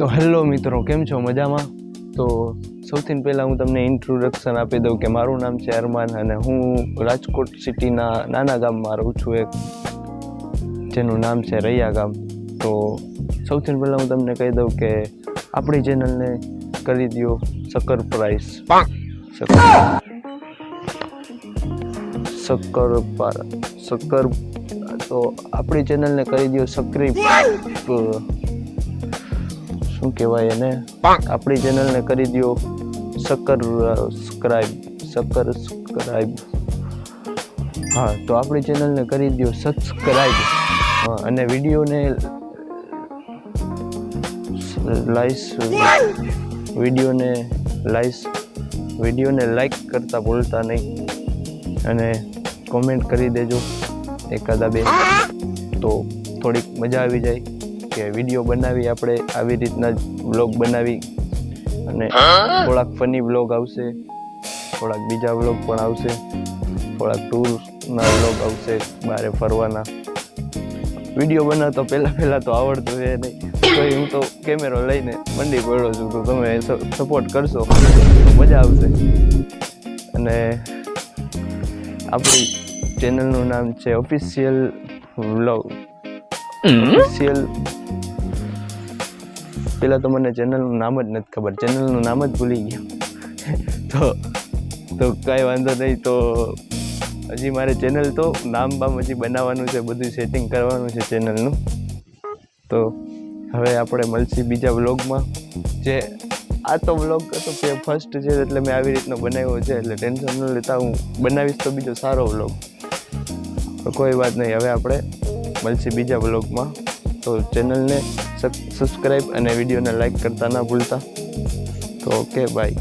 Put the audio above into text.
તો હેલો મિત્રો, કેમ છો? મજામાં? તો સૌથી પહેલાં હું તમને ઇન્ટ્રોડક્શન આપી દઉં કે મારું નામ છે અરમાન અને હું રાજકોટ સિટીના નાના ગામમાં રહું છું, એક જેનું નામ છે રૈયા ગામ. તો સૌથી પહેલાં હું તમને કહી દઉં કે આપણી ચેનલને કરી દો સબસ્ક્રાઇબ. તો આપણી ચેનલને કરી દો સબસ્ક્રાઇબ. શું કહેવાય એને? આપણી ચેનલને કરી દો સબસ્ક્રાઇબ. હા, તો આપણી ચેનલને કરી દો સબસ્ક્રાઇબ. અને વિડીયોને લાઈક કરતા ભૂલતા નહીં અને કોમેન્ટ કરી દેજો એકાદા બે, તો થોડીક મજા આવી જાય કે વિડીયો બનાવી આપણે આવી રીતના વ્લોગ બનાવી. અને થોડાક ફની વ્લોગ આવશે, થોડાક બીજા વ્લોગ પણ આવશે, થોડાક ટૂરના વ્લોગ આવશે, બહાર ફરવાના. વિડીયો બનાવતો પહેલાં તો આવડતું છે નહીં, તો હું તો કેમેરો લઈને મંડી પડ્યો છું. તો તમે સપોર્ટ કરશો તો મજા આવશે. અને આપણી ચેનલનું નામ છે ઓફિશિયલ વ્લોગ. પેલા તો મને ચેનલનું નામ જ નથી ખબર, ચેનલનું નામ જ ભૂલી ગયો. તો કાંઈ વાંધો નહીં. તો હજી મારે ચેનલ તો નામ હજી બનાવવાનું છે, બધું સેટિંગ કરવાનું છે ચેનલનું. તો હવે આપણે મળશું બીજા વ્લોગમાં. જે આ તો વ્લોગ હતો કે ફર્સ્ટ છે, એટલે મેં આવી રીતનો બનાવ્યો છે, એટલે ટેન્શન ન લેતા. હું બનાવીશ તો બીજો સારો વ્લોગ, તો કોઈ વાત નહીં. હવે આપણે મળશું બીજા વ્લોગમાં. તો ચેનલને સબસ્ક્રાઈબ અને વિડીયોને લાઈક કરતા ના ભૂલતા. તો ઓકે, બાય.